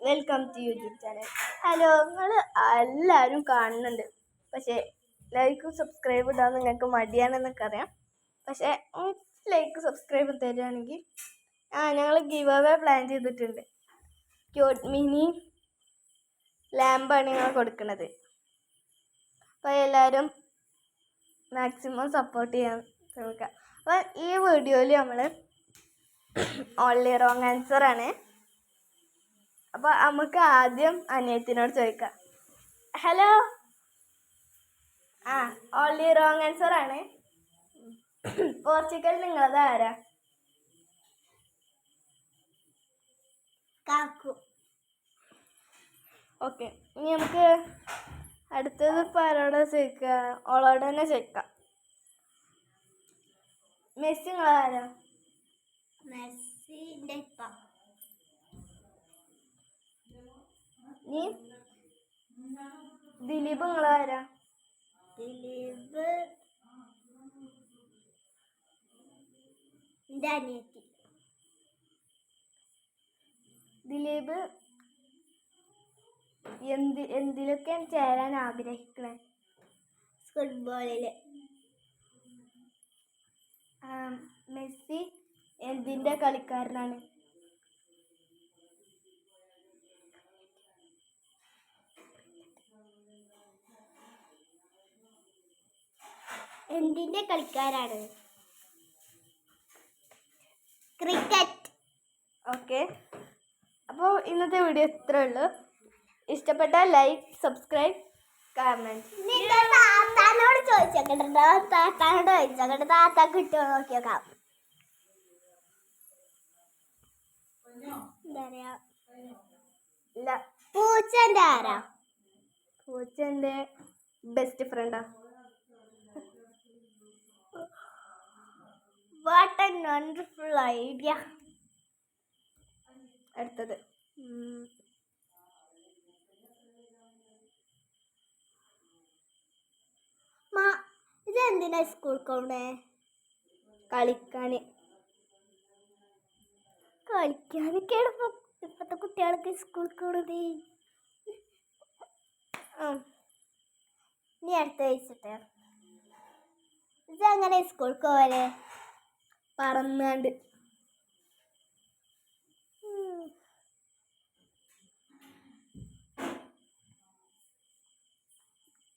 Welcome to YouTube channel. Hello, നിങ്ങൾ എല്ലാവരും കാണുന്നുണ്ട്, പക്ഷേ ലൈക്കും സബ്സ്ക്രൈബ് ഇടാൻ നിങ്ങൾക്ക് മടിയാണെന്നൊക്കെ അറിയാം. പക്ഷേ ലൈക്ക് സബ്സ്ക്രൈബ് തരുവാണെങ്കിൽ ഞങ്ങൾ ഗിവ് അവേ പ്ലാൻ ചെയ്തിട്ടുണ്ട്. ക്യൂട്ട് മിനി ലാമ്പാണ് ഞങ്ങൾ കൊടുക്കുന്നത്. അപ്പോൾ എല്ലാവരും മാക്സിമം സപ്പോർട്ട് ചെയ്യാൻ ശ്രമിക്കുക. അപ്പോൾ ഈ വീഡിയോയിൽ നമ്മൾ ഓൺലി റോങ് ആൻസറാണ്. അപ്പോൾ നമുക്ക് ആദ്യം അനിയത്തിനോട് ചോദിക്കാം. ഹലോ, ഓൺലി റോങ് ആൻസറാണ്. പോർച്ചുഗൽ നിങ്ങളത് ആരാ? കാക്കു. ഓക്കെ, ഇനി നമുക്ക് അടുത്തത് ഇപ്പോൾ ആരോടാ ചോദിക്കുക? ഓളോട് തന്നെ ചോദിക്കാം. മെസ്സി നിങ്ങളാരാ? മെസ്സിന്റെ ഇപ്പ. നീ ദിലീപ് നിങ്ങളാരാ? ദിലീപ് എന്റെ അനിയത്തി. ദിലീപ് എന്തിലൊക്കെയാണ് ചേരാൻ ആഗ്രഹിക്കണേ? ഫുട്ബോളില്. മെസ്സി എന്തിൻ്റെ കളിക്കാരനാണ്? എന്തിന്റെ കളിക്കാരാണ്? ക്രിക്കറ്റ്. ഓക്കെ, അപ്പോൾ ഇന്നത്തെ വീഡിയോ ഇത്രേ ഉള്ളൂ. ഇഷ്ടപ്പെട്ടാൽ ലൈക്ക്, സബ്സ്ക്രൈബ്, കമൻറ്റ്. താത്താനോട് ചോദിച്ചോക്കട്ടെ, താത്താനോട് ചോദിച്ചോക്കട്ടെ, താത്ത കിട്ടുമോ നോക്കിയോക്കാം. എന്താ പറയാ? ഇല്ല. പൂച്ചന്റെ ആരാ? പൂച്ചൻ്റെ ബെസ്റ്റ് ഫ്രണ്ടാ. What a wonderful idea. അടുത്തത് ഇതെന്തിനാ സ്കൂൾ കൊണ്ടേ? കളിക്കാന്. കളിക്കാനൊക്കെയാണ് ഇപ്പത്തെ കുട്ടികൾക്ക് സ്കൂൾ കൂടുന്നത്. നീ അടുത്ത കഴിച്ചിട്ട് ഇതെങ്ങനെ സ്കൂൾ പോവല്ലേ? പറന്നാണ്ട്.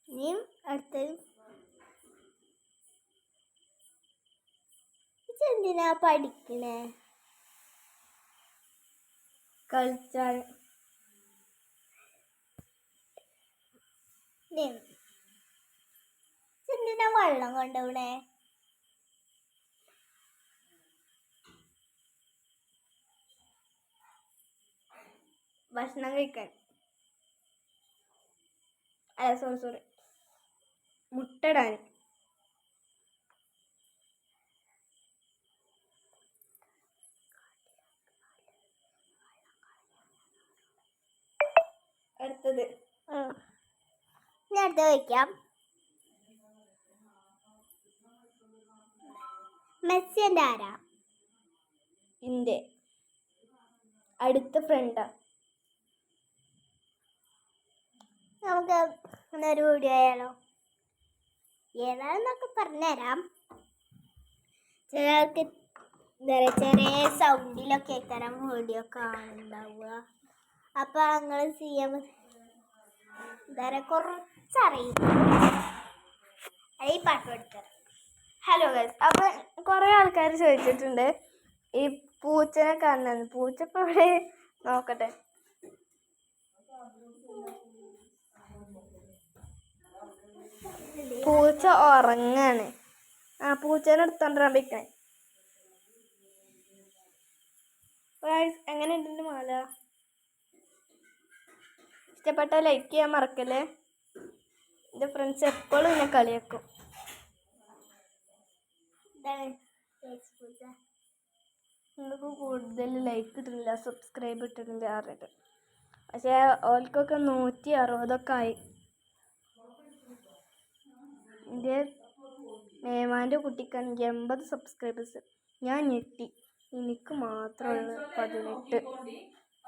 നീ അടുത്തത് ഇതെന്തിനാ പഠിക്കണേ? കളിച്ചാൽ. എന്തിനാ വെള്ളം കൊണ്ടുപോണേ? ഭക്ഷണം കഴിക്കാൻ. അല്ല, സോറി, മുട്ടടാൻ. അടുത്തത് ഞാൻ അടുത്ത് വയ്ക്കാം. മെസ്സിന്റെ ആരാ? എൻ്റെ അടുത്ത ഫ്രണ്ടാ. നമുക്ക് ഒരു വീഡിയോ ആയാലോ? ഏതാണെന്നൊക്കെ പറഞ്ഞുതരാം. ചിലർക്ക് ചെറിയ സൗണ്ടിലൊക്കെ തരാം വീഡിയോ കാണുന്നുണ്ടാവുക. അപ്പം നിങ്ങൾ ചെയ്യാൻ കുറച്ചറിയും ഈ പാട്ട് പഠിത്തരാം. ഹലോ ഗൈസ്, അപ്പം കുറേ ആൾക്കാർ ചോദിച്ചിട്ടുണ്ട് ഈ പൂച്ചനെ കാണുന്നത്. പൂച്ച ഇപ്പോൾ ഇവിടെ നോക്കട്ടെ. പൂച്ച ഉറങ്ങാണ്. പൂച്ചനെ എടുത്തോണ്ടിരാൻ പറ്റേ. എങ്ങനെയുണ്ട് എൻ്റെ മാല? ഇഷ്ടപ്പെട്ടാൽ ലൈക്ക് ചെയ്യാൻ മറക്കല്ലേ. എൻ്റെ ഫ്രണ്ട്സ് എപ്പോഴും എന്നെ കളിയാക്കും. നിങ്ങൾക്ക് കൂടുതൽ ലൈക്ക് ഇട്ടിട്ടില്ല, സബ്സ്ക്രൈബ് ഇട്ടിട്ടില്ല അറിയിട്ട്. പക്ഷേ ഓൾക്കൊക്കെ 160 ആയി. എൻ്റെ മേമാൻ്റെ കുട്ടിക്കാണെങ്കിൽ 80 സബ്സ്ക്രൈബേഴ്സ്. ഞാൻ ഞെട്ടി. എനിക്ക് മാത്രമുള്ള 18.